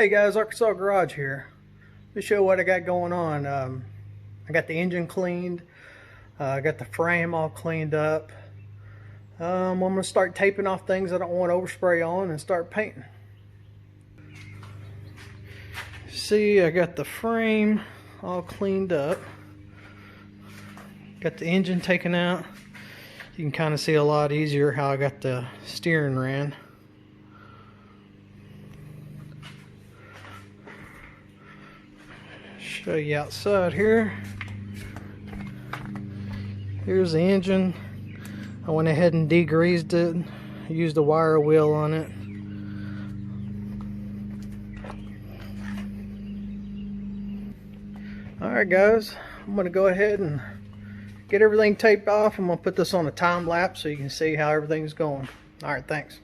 Hey guys, Arkansas Garage here. Let me show you what I got going on. I got the engine cleaned. I got the frame all cleaned up. I'm going to start taping off things I don't want to overspray on and start painting. See, I got the frame all cleaned up. Got the engine taken out. You can kind of see a lot easier how I got the steering ran. Show you outside here. Here's the engine. I went ahead and degreased it. I used a wire wheel on it. Alright guys, I'm going to go ahead and get everything taped off. I'm going to put this on a time lapse so you can see how everything's going. Alright, thanks.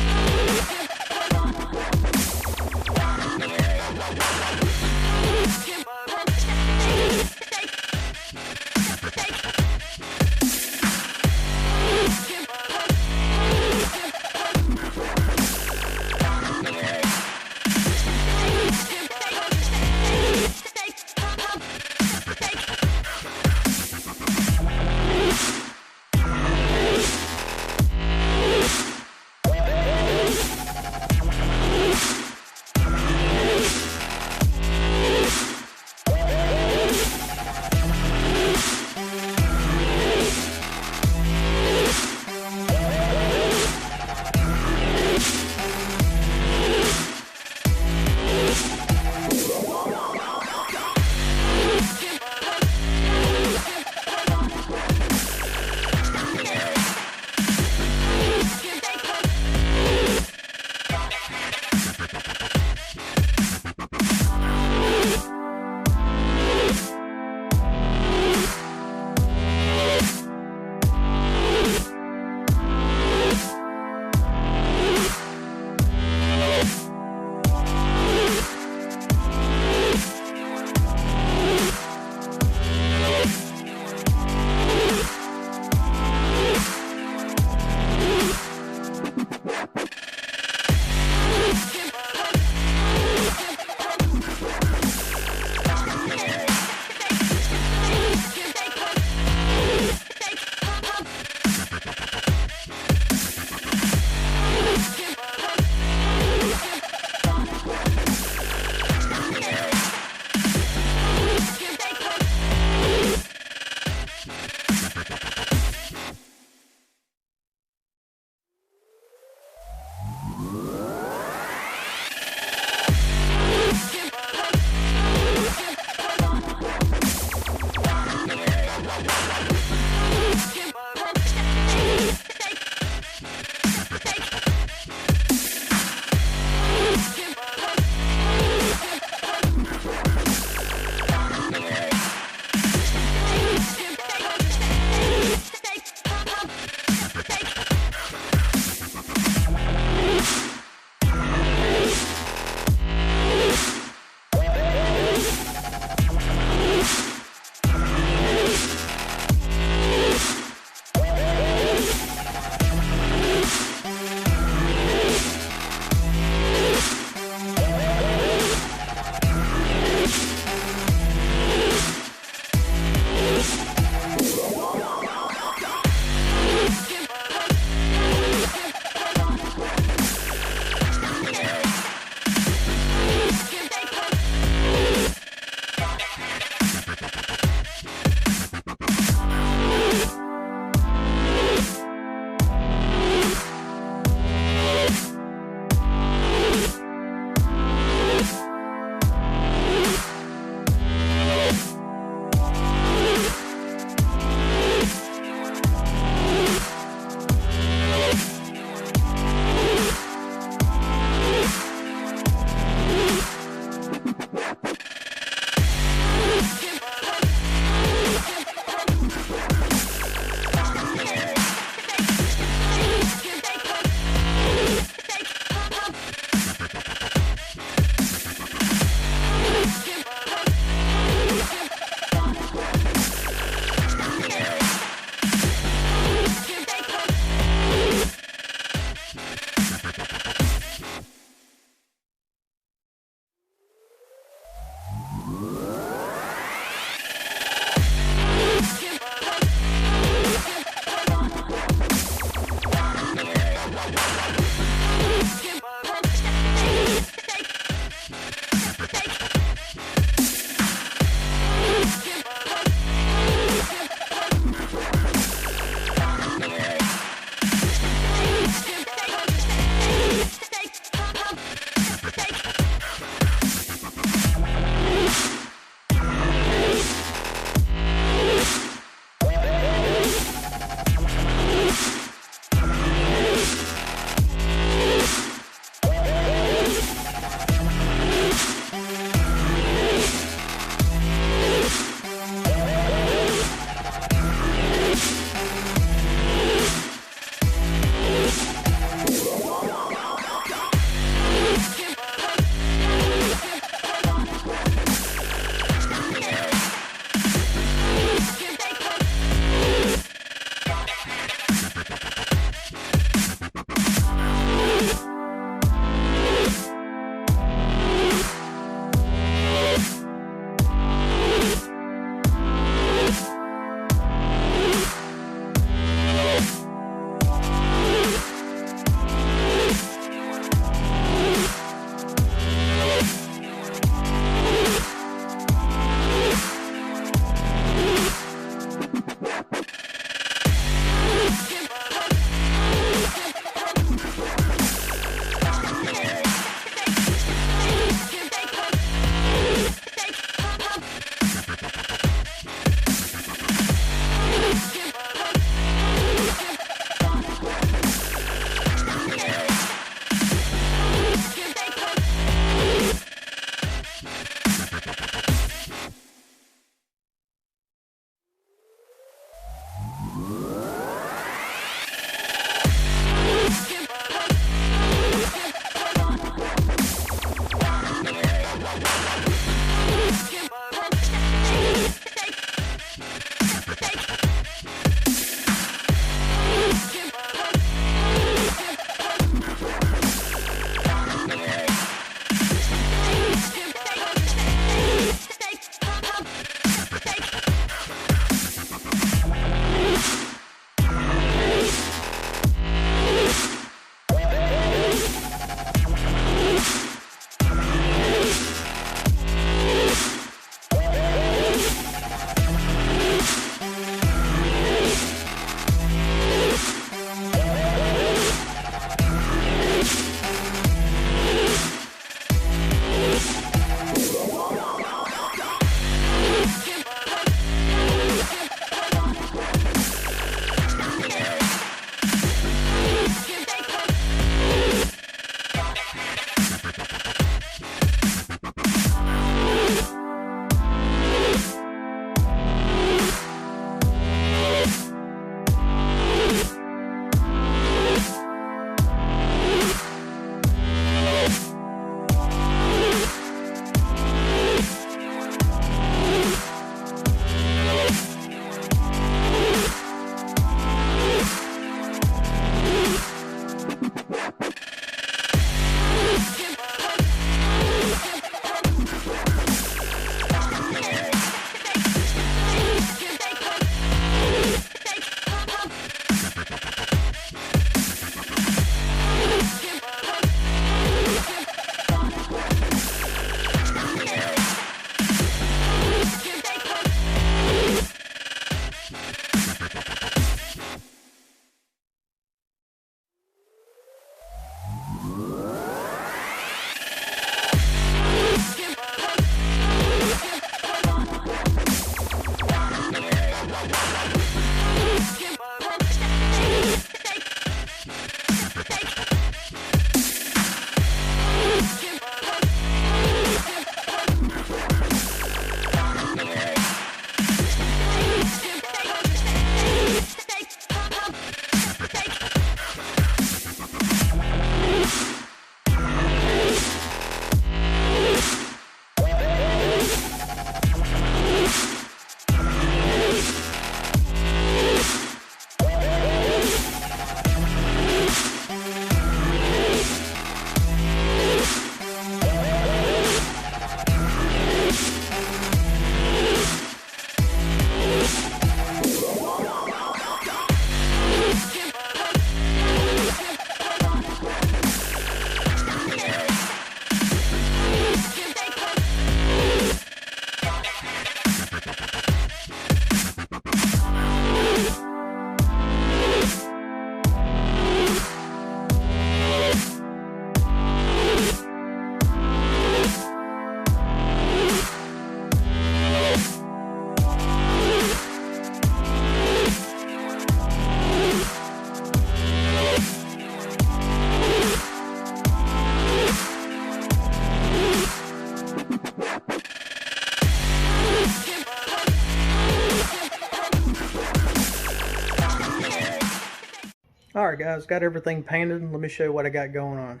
Alright guys, got everything painted. Let me show you what I got going on.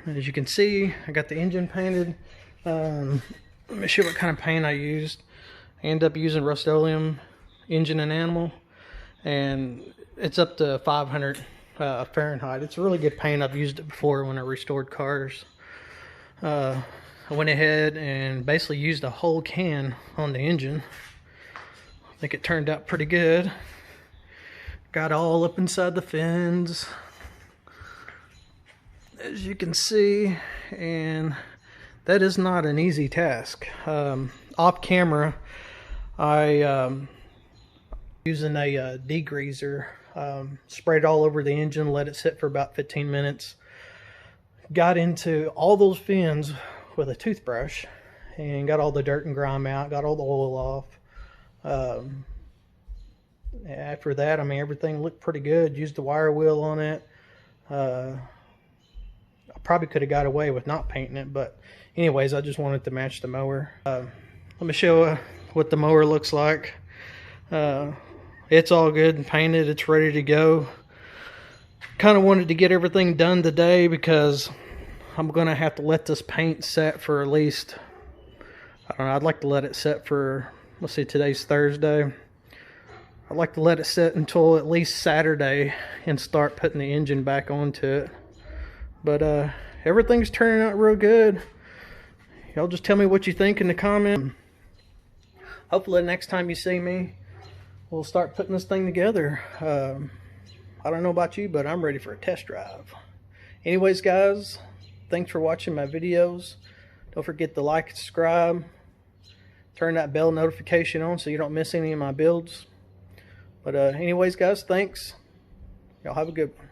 As you can see, I got the engine painted. Let me show you what kind of paint I used. I ended up using Rust-Oleum engine and animal, and it's up to 500 Fahrenheit. It's a really good paint. I've used it before when I restored cars. I went ahead and basically used a whole can on the engine. I think it turned out pretty good. Got all up inside the fins, as you can see, and that is not an easy task. Off camera, I using a degreaser, sprayed all over the engine, let it sit for about 15 minutes. Got into all those fins with a toothbrush and got all the dirt and grime out, got all the oil off. After that, I mean, everything looked pretty good. Used the wire wheel on it. I probably could have got away with not painting it, but anyways, I just wanted to match the mower. Let me show what the mower looks like. It's all good and painted. It's ready to go. Kind of wanted to get everything done today because I'm gonna have to let this paint set for at least, I don't know, I'd like to let it set for, let's see, today's Thursday. I'd like to let it set until at least Saturday and start putting the engine back onto it. But everything's turning out real good. Y'all just tell me what you think in the comments. Hopefully next time you see me, we'll start putting this thing together. I don't know about you, but I'm ready for a test drive. Anyways, guys, thanks for watching my videos. Don't forget to like and subscribe. Turn that bell notification on so you don't miss any of my builds. But anyways, guys, thanks. Y'all have a good one.